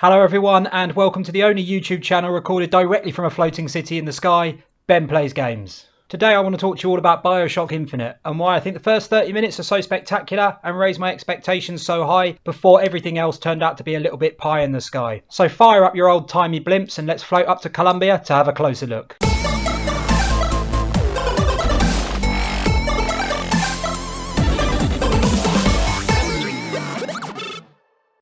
Hello everyone and welcome to the only YouTube channel recorded directly from a floating city in the sky, Ben Plays Games. Today I want to talk to you all about Bioshock Infinite and why I think the first 30 minutes are so spectacular and raised my expectations so high before everything else turned out to be a little bit pie in the sky. So fire up your old timey blimps and let's float up to Columbia to have a closer look.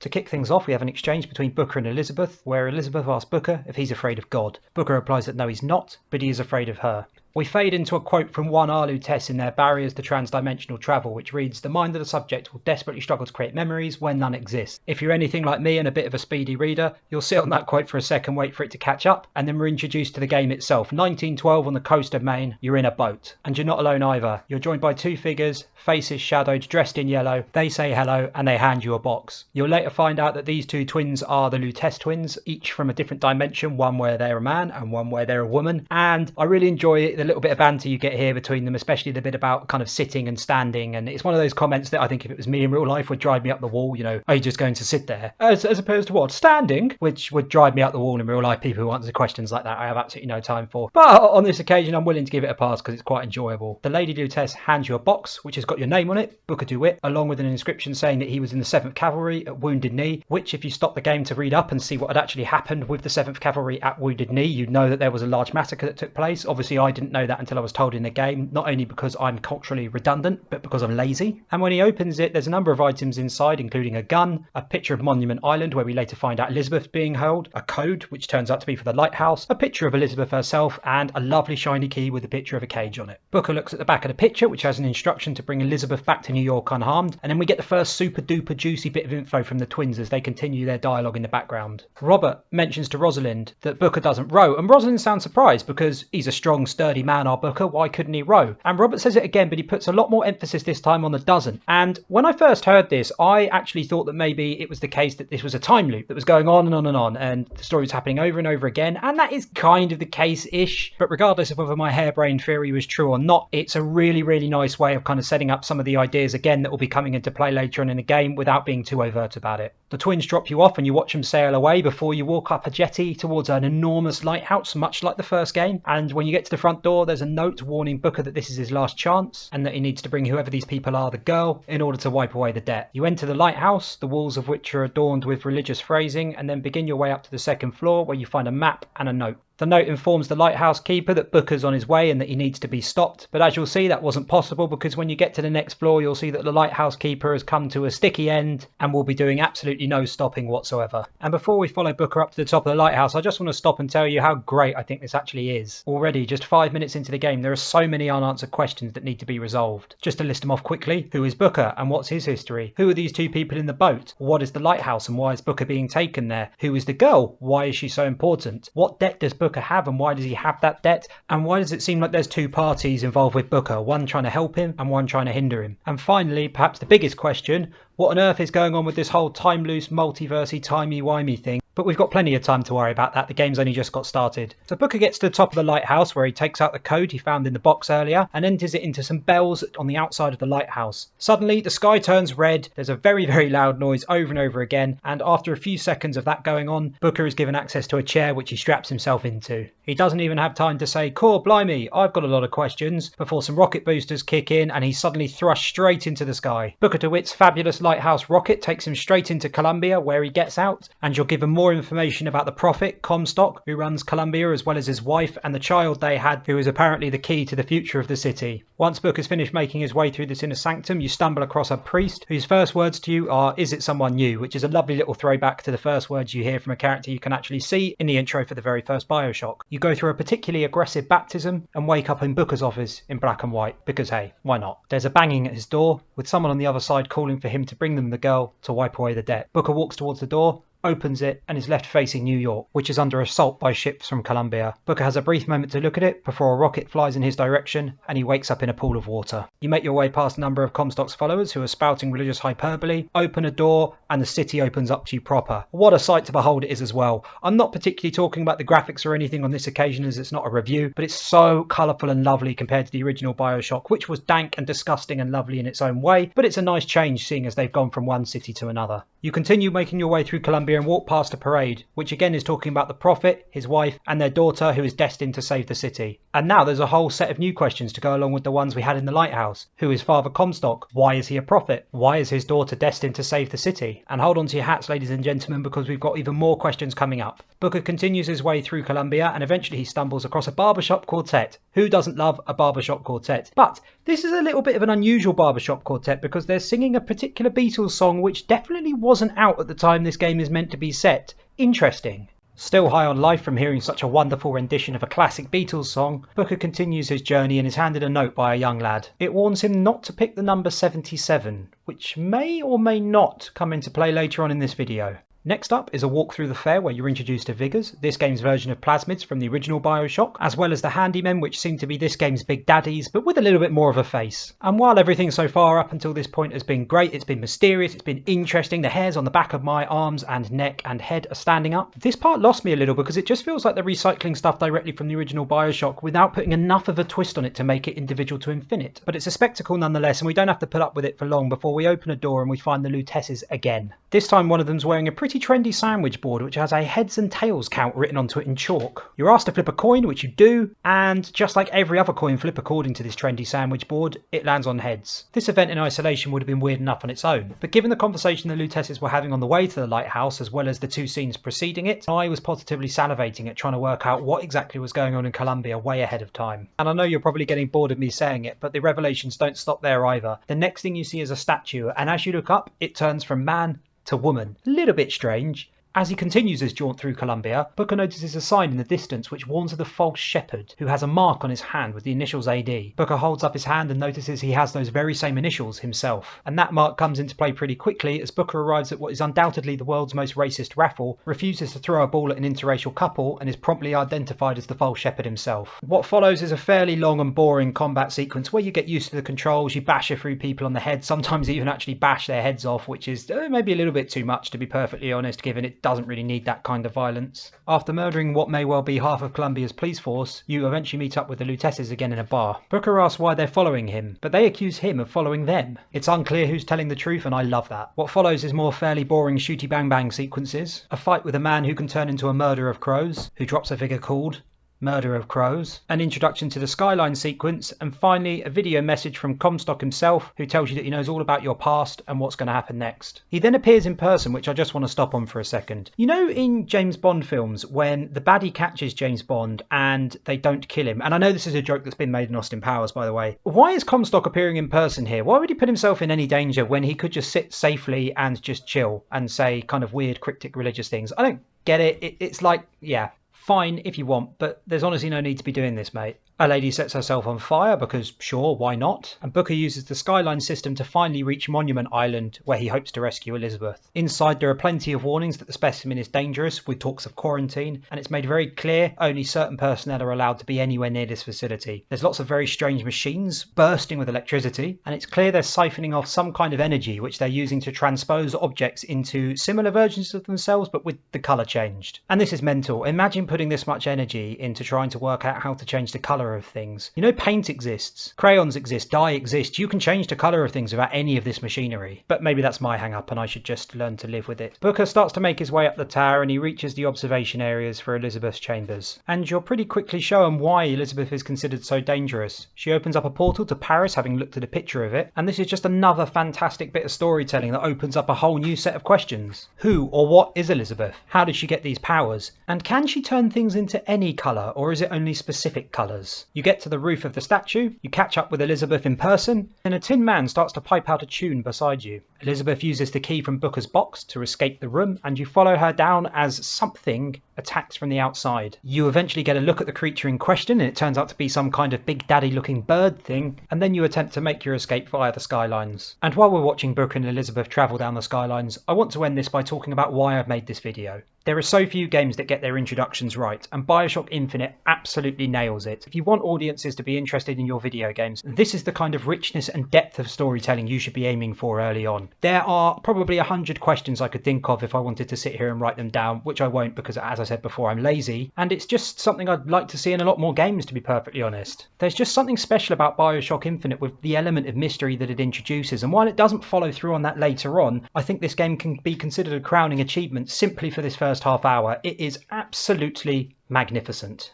To kick things off, we have an exchange between Booker and Elizabeth, where Elizabeth asks Booker if he's afraid of God. Booker replies that no, he's not, but he is afraid of her. We fade into a quote from one Arlu Tess in their Barriers to Transdimensional Travel, which reads, "The mind of the subject will desperately struggle to create memories when none exist." If you're anything like me and a bit of a speedy reader, you'll sit on that quote for a second, wait for it to catch up, and then we're introduced to the game itself. 1912 on the coast of Maine, you're in a boat. And you're not alone either. You're joined by two figures, faces shadowed, dressed in yellow. They say hello and they hand you a box. You'll later find out that these two twins are the Lutece twins, each from a different dimension, one where they're a man and one where they're a woman. And I really enjoy it, the little bit of banter you get here between them, especially the bit about kind of sitting and standing. And it's one of those comments that I think if it was me in real life would drive me up the wall. You know, are you just going to sit there? As opposed to what? Standing? Which would drive me up the wall in real life. People who answer questions like that I have absolutely no time for. But on this occasion I'm willing to give it a pass because it's quite enjoyable. The Lady Lutece hands you a box which has got your name on it, Booker DeWitt, along with an inscription saying that he was in the 7th Cavalry at Wounded Knee, which if you stop the game to read up and see what had actually happened with the 7th Cavalry at Wounded Knee, you'd know that there was a large massacre that took place. Obviously I didn't know that until I was told in the game, not only because I'm culturally redundant, but because I'm lazy. And when he opens it, there's a number of items inside, including a gun, a picture of Monument Island, where we later find out Elizabeth being held, a code, which turns out to be for the lighthouse, a picture of Elizabeth herself, and a lovely shiny key with a picture of a cage on it. Booker looks at the back of the picture, which has an instruction to bring Elizabeth back to New York unharmed, and then we get the first super duper juicy bit of info from the twins as they continue their dialogue in the background. Robert mentions to Rosalind that Booker doesn't row, and Rosalind sounds surprised because he's a strong, sturdy man, our Booker, why couldn't he row? And Robert says it again, but he puts a lot more emphasis this time on the doesn't. And when I first heard this, I actually thought that maybe it was the case that this was a time loop that was going on and on and on, and the story was happening over and over again, and that is kind of the case-ish. But regardless of whether my harebrained theory was true or not, it's a really, really nice way of kind of setting up some of the ideas again that will be coming into play later on in the game without being too overt about it. The twins drop you off and you watch them sail away before you walk up a jetty towards an enormous lighthouse, much like the first game. And when you get to the front door, there's a note warning Booker that this is his last chance and that he needs to bring whoever these people are, the girl, in order to wipe away the debt. You enter the lighthouse, the walls of which are adorned with religious phrasing, and then begin your way up to the 2nd floor where you find a map and a note. The note informs the lighthouse keeper that Booker's on his way and that he needs to be stopped. But as you'll see, that wasn't possible because when you get to the next floor, you'll see that the lighthouse keeper has come to a sticky end and will be doing absolutely no stopping whatsoever. And before we follow Booker up to the top of the lighthouse, I just want to stop and tell you how great I think this actually is. Already, just 5 minutes into the game, there are so many unanswered questions that need to be resolved. Just to list them off quickly: who is Booker and what's his history? Who are these two people in the boat? What is the lighthouse and why is Booker being taken there? Who is the girl? Why is she so important? What debt does Booker have and why does he have that debt? And why does it seem like there's two parties involved with Booker, one trying to help him and one trying to hinder him? And finally, perhaps the biggest question, what on earth is going on with this whole time-loose, multiversey, timey-wimey thing? But we've got plenty of time to worry about that. The game's only just got started. So Booker gets to the top of the lighthouse where he takes out the code he found in the box earlier and enters it into some bells on the outside of the lighthouse. Suddenly, the sky turns red. There's a very, very loud noise over and over again. And after a few seconds of that going on, Booker is given access to a chair which he straps himself into. He doesn't even have time to say, "Core, blimey, I've got a lot of questions," before some rocket boosters kick in and he's suddenly thrust straight into the sky. Booker DeWitt's fabulous lighthouse rocket takes him straight into Columbia where he gets out, and you're given more information about the Prophet, Comstock, who runs Columbia, as well as his wife and the child they had, who is apparently the key to the future of the city. Once Booker's finished making his way through this inner sanctum, you stumble across a priest whose first words to you are, "Is it someone new?" which is a lovely little throwback to the first words you hear from a character you can actually see in the intro for the very first Bioshock. You go through a particularly aggressive baptism and wake up in Booker's office in black and white, because hey, why not? There's a banging at his door, with someone on the other side calling for him to bring them the girl to wipe away the debt. Booker walks towards the door, opens it, and is left facing New York, which is under assault by ships from Columbia. Booker has a brief moment to look at it before a rocket flies in his direction and he wakes up in a pool of water. You make your way past a number of Comstock's followers who are spouting religious hyperbole, open a door, and the city opens up to you proper. What a sight to behold it is as well. I'm not particularly talking about the graphics or anything on this occasion as it's not a review, but it's so colourful and lovely compared to the original Bioshock, which was dank and disgusting and lovely in its own way, but it's a nice change seeing as they've gone from one city to another. You continue making your way through Columbia Columbia and walk past a parade, which again is talking about the prophet, his wife, and their daughter who is destined to save the city. And now there's a whole set of new questions to go along with the ones we had in the lighthouse. Who is Father Comstock? Why is he a prophet? Why is his daughter destined to save the city? And hold on to your hats, ladies and gentlemen, because we've got even more questions coming up. Booker continues his way through Columbia and eventually he stumbles across a barbershop quartet. Who doesn't love a barbershop quartet? But this is a little bit of an unusual barbershop quartet because they're singing a particular Beatles song which definitely wasn't out at the time this game is meant to be set. Interesting. Still high on life from hearing such a wonderful rendition of a classic Beatles song, Booker continues his journey and is handed a note by a young lad. It warns him not to pick the number 77, which may or may not come into play later on in this video. Next up is a walk through the fair where you're introduced to Vigors, this game's version of plasmids from the original Bioshock, as well as the handymen which seem to be this game's big daddies, but with a little bit more of a face. And while everything so far up until this point has been great, it's been mysterious, it's been interesting, the hairs on the back of my arms and neck and head are standing up, this part lost me a little because it just feels like they're recycling stuff directly from the original Bioshock without putting enough of a twist on it to make it individual to Infinite. But it's a spectacle nonetheless, and we don't have to put up with it for long before we open a door and we find the Lutesses again. This time one of them's wearing a pretty trendy sandwich board which has a heads and tails count written onto it in chalk. You're asked to flip a coin, which you do, and just like every other coin flip according to this trendy sandwich board, it lands on heads. This event in isolation would have been weird enough on its own, but given the conversation the Lutesses were having on the way to the lighthouse as well as the two scenes preceding it, I was positively salivating at trying to work out what exactly was going on in Columbia way ahead of time. And I know you're probably getting bored of me saying it, but the revelations don't stop there either. The next thing you see is a statue, and as you look up, it turns from man to woman. A little bit strange. As he continues his jaunt through Columbia, Booker notices a sign in the distance which warns of the false shepherd, who has a mark on his hand with the initials AD. Booker holds up his hand and notices he has those very same initials himself. And that mark comes into play pretty quickly as Booker arrives at what is undoubtedly the world's most racist raffle, refuses to throw a ball at an interracial couple, and is promptly identified as the false shepherd himself. What follows is a fairly long and boring combat sequence where you get used to the controls, you bash a few people on the head, sometimes even actually bash their heads off, which is maybe a little bit too much to be perfectly honest, given it doesn't really need that kind of violence. After murdering what may well be half of Columbia's police force, you eventually meet up with the Lutesses again in a bar. Booker asks why they're following him, but they accuse him of following them. It's unclear who's telling the truth, and I love that. What follows is more fairly boring shooty bang bang sequences, a fight with a man who can turn into a murder of crows, who drops a figure called Murder of Crows, an introduction to the Skyline sequence, and finally a video message from Comstock himself who tells you that he knows all about your past and what's going to happen next. He then appears in person, which I just want to stop on for a second. You know in James Bond films when the baddie catches James Bond and they don't kill him, and I know this is a joke that's been made in Austin Powers by the way, why is Comstock appearing in person here? Why would he put himself in any danger when he could just sit safely and just chill and say kind of weird cryptic religious things? I don't get it. It's like, yeah, fine if you want, but there's honestly no need to be doing this, mate. A lady sets herself on fire because, sure, why not? And Booker uses the Skyline system to finally reach Monument Island, where he hopes to rescue Elizabeth. Inside, there are plenty of warnings that the specimen is dangerous, with talks of quarantine, and it's made very clear only certain personnel are allowed to be anywhere near this facility. There's lots of very strange machines bursting with electricity, and it's clear they're siphoning off some kind of energy which they're using to transpose objects into similar versions of themselves, but with the colour changed. And this is mental. Imagine putting this much energy into trying to work out how to change the colour of things. You know, paint exists, crayons exist, dye exists. You can change the colour of things without any of this machinery. But maybe that's my hang up and I should just learn to live with it. Booker starts to make his way up the tower and he reaches the observation areas for Elizabeth's chambers. And you're pretty quickly shown why Elizabeth is considered so dangerous. She opens up a portal to Paris, having looked at a picture of it, and this is just another fantastic bit of storytelling that opens up a whole new set of questions. Who or what is Elizabeth? How did she get these powers? And can she turn things into any colour, or is it only specific colours? You get to the roof of the statue, you catch up with Elizabeth in person, and a tin man starts to pipe out a tune beside you. Elizabeth uses the key from Booker's box to escape the room, and you follow her down as something attacks from the outside. You eventually get a look at the creature in question, and it turns out to be some kind of big daddy looking bird thing, and then you attempt to make your escape via the skylines. And while we're watching Booker and Elizabeth travel down the skylines, I want to end this by talking about why I've made this video. There are so few games that get their introductions right, and Bioshock Infinite absolutely nails it. If you want audiences to be interested in your video games, this is the kind of richness and depth of storytelling you should be aiming for early on. There are probably 100 questions I could think of if I wanted to sit here and write them down, which I won't because, as I said before, I'm lazy, and it's just something I'd like to see in a lot more games, to be perfectly honest. There's just something special about Bioshock Infinite with the element of mystery that it introduces, and while it doesn't follow through on that later on, I think this game can be considered a crowning achievement simply for this first half hour. It is absolutely magnificent.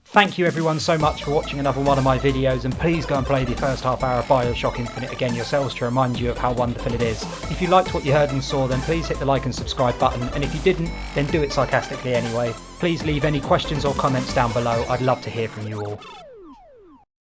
Thank you everyone so much for watching another one of my videos, and please go and play the first half hour of Bioshock Infinite again yourselves to remind you of how wonderful it is. If you liked what you heard and saw, then please hit the like and subscribe button, and if you didn't, then do it sarcastically anyway. Please leave any questions or comments down below, I'd love to hear from you all.